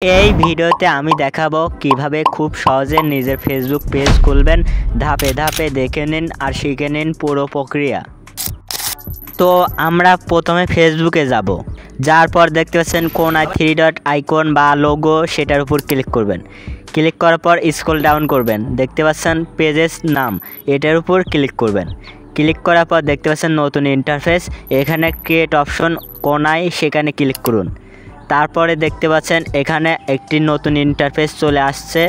এই ভিডিওতে আমি দেখাবো কিভাবে খুব সহজে নিজের ফেসবুক পেজ খুলবেন। ধাপে ধাপে দেখে নিন আর শিখে নিন পুরো প্রক্রিয়া। তো আমরা প্রথমে ফেসবুকে যাব, যাওয়ার পর দেখতে পাচ্ছেন কোনায় 3 ডট আইকন বা লোগো, সেটার উপর ক্লিক করবেন। ক্লিক করার পর স্ক্রল ডাউন করবেন, দেখতে পাচ্ছেন পেজের নাম, এটার উপর ক্লিক করবেন। ক্লিক করার পর দেখতে পাচ্ছেন নতুন ইন্টারফেস, এখানে ক্রিয়েট অপশন কোনায়, সেখানে ক্লিক করুন। তারপরে দেখতে পাচ্ছেন এখানে একটি নতুন ইন্টারফেস চলে আসছে।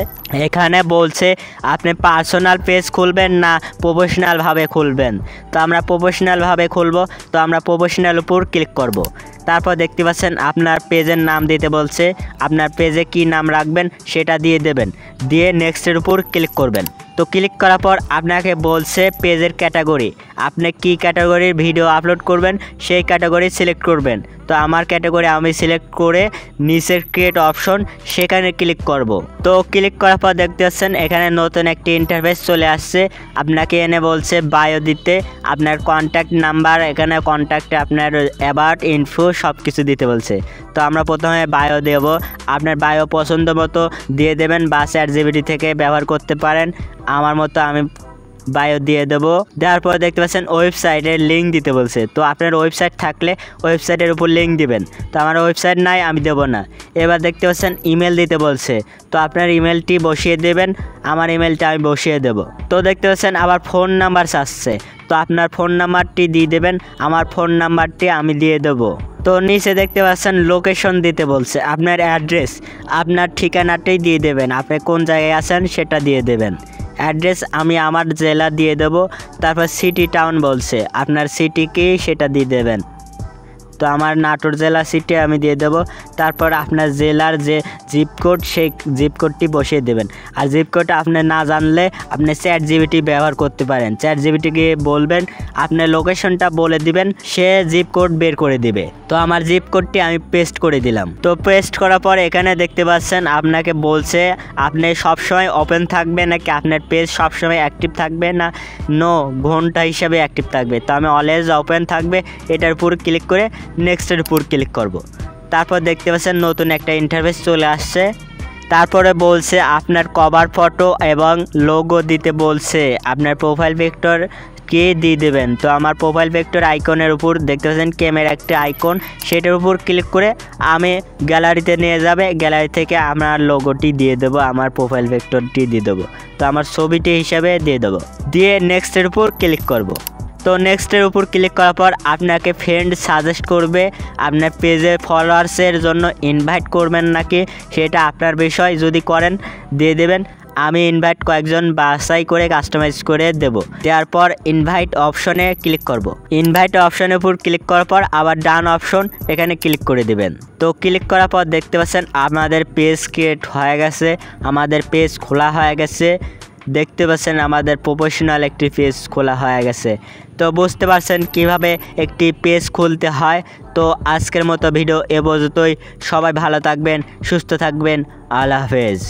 এখানে বলছে আপনি পার্সোনাল পেজ খুলবেন না প্রফেশনালভাবে খুলবেন। তো আমরা প্রফেশনালভাবে খুলবো, তো আমরা প্রফেশনাল উপর ক্লিক করব। তারপর দেখতে পাচ্ছেন আপনার পেজের নাম দিতে বলছে, আপনার পেজে কি নাম রাখবেন সেটা দিয়ে দেবেন, দিয়ে নেক্সটের উপর ক্লিক করবেন। তো ক্লিক করার পর আপনাকে বলছে পেজের ক্যাটাগরি, আপনি কি ক্যাটাগরির ভিডিও আপলোড করবেন সেই ক্যাটাগরি সিলেক্ট করবেন। তো আমার ক্যাটাগরি আমি সিলেক্ট করে নিচের ক্রিয়েট অপশন, সেখানে ক্লিক করব। তো ক্লিক করার পর দেখতে পাচ্ছেন এখানে নতুন একটি ইন্টারফেস চলে আসছে। আপনাকে এনে বলছে বায়ো দিতে, আপনার কন্ট্যাক্ট নাম্বার, এখানে কন্ট্যাক্টে আপনার অ্যাবাউট ইনফো সব কিছু দিতে বলছে। তো আমরা প্রথমে বায়ো দেব, আপনার বায়ো পছন্দ মতো দিয়ে দেবেন বা ChatGPT থেকে ব্যবহার করতে পারেন। আমার মতো আমি বায়ো দিয়ে দেবো। দেওয়ার পর দেখতে পাচ্ছেন ওয়েবসাইটের লিঙ্ক দিতে বলছে। তো আপনার ওয়েবসাইট থাকলে ওয়েবসাইটের উপর লিঙ্ক দিবেন। তো আমার ওয়েবসাইট নাই, আমি দেবো না। এবার দেখতে পাচ্ছেন ইমেল দিতে বলছে, তো আপনার ইমেলটি বসিয়ে দেবেন, আমার ইমেলটা আমি বসিয়ে দেব। তো দেখতে পাচ্ছেন আবার ফোন নাম্বার চাচ্ছে, তো আপনার ফোন নাম্বারটি দিয়ে দেবেন, আমার ফোন নাম্বারটি আমি দিয়ে দেবো। তো নিচে দেখতে পাচ্ছেন লোকেশন দিতে বলছে, আপনার অ্যাড্রেস, আপনার ঠিকানাটাই দিয়ে দেবেন, আপনি কোন জায়গায় আছেন সেটা দিয়ে দেবেন। অ্যাড্রেস আমি আমার জেলা দিয়ে দেব। তারপর সিটি টাউন বলছে, আপনার সিটি কি সেটা দিয়ে দেবেন। তো আমার নাটোর জেলা সিটি আমি দিয়ে দেব। তারপর আপনার জেলার যে জিপ কোড, সেই জিপ কোডটি বসিয়ে দেবেন। আর জিপ কোড আপনি না জানলে আপনি ChatGPT ব্যবহার করতে পারেন। ChatGPTকে বলবেন, আপনার লোকেশনটা বলে দিবেন, সে জিপ কোড বের করে দিবে। তো আমার জিপ কোডটি আমি পেস্ট করে দিলাম। তো পেস্ট করার পর এখানে দেখতে পাচ্ছেন আপনাকে বলছে আপনি সবসময় ওপেন থাকবে নাকি আপনার পেজ সবসময় অ্যাক্টিভ থাকবে, না নো ঘন্টা হিসাবে অ্যাক্টিভ থাকবে। তো আমি অলওয়েজ ওপেন থাকবে, এটার উপর ক্লিক করে নেক্সটের উপর ক্লিক করব। তারপর দেখতে পাচ্ছেন নতুন একটা ইন্টারফেস চলে আসছে। তারপরে বলছে আপনার কভার ফটো এবং লোগো দিতে বলছে, আপনার প্রোফাইল পিকচার কে দিয়ে দেবেন। তো আমার প্রোফাইল পিকচার আইকনের উপর দেখতে পাচ্ছেন ক্যামেরা একটা আইকন, সেটার উপর ক্লিক করে আমি গ্যালারিতে নিয়ে যাবে, গ্যালারি থেকে আমার লোগোটি দিয়ে দেবো, আমার প্রোফাইল পিকচারটি দিয়ে দেবো। তো আমার ছবিটি হিসাবে দিয়ে দেবো, দিয়ে নেক্সটের উপর ক্লিক করব। তো নেক্সটের উপর ক্লিক করার পর আপনাকে ফ্রেন্ড সাজেস্ট করবে, আপনার পেজে ফলোয়ার্সের জন্য ইনভাইট করবেন নাকি সেটা আপনার বিষয়, যদি করেন দিয়ে দেবেন। আমি ইনভাইট কয়েকজন বাছাই করে কাস্টমাইজ করে দেব। দেওয়ার পর ইনভাইট অপশনে ক্লিক করব। ইনভাইট অপশনের উপর ক্লিক করার পর আবার ডান অপশন, এখানে ক্লিক করে দেবেন। তো ক্লিক করার পর দেখতে পাচ্ছেন আমাদের পেজ ক্রিয়েট হয়ে গেছে, আমাদের পেজ খোলা হয়ে গেছে। দেখতে পাচ্ছেন আমাদের প্রফেশনাল একটি পেজ খোলা হয়ে গেছে। তো বুঝতে পারছেন কিভাবে একটি পেজ খুলতে হয়। তো আজকের মতো ভিডিও এ পর্যন্তই। সবাই ভালো থাকবেন, সুস্থ থাকবেন। আল্লাহ হাফেজ।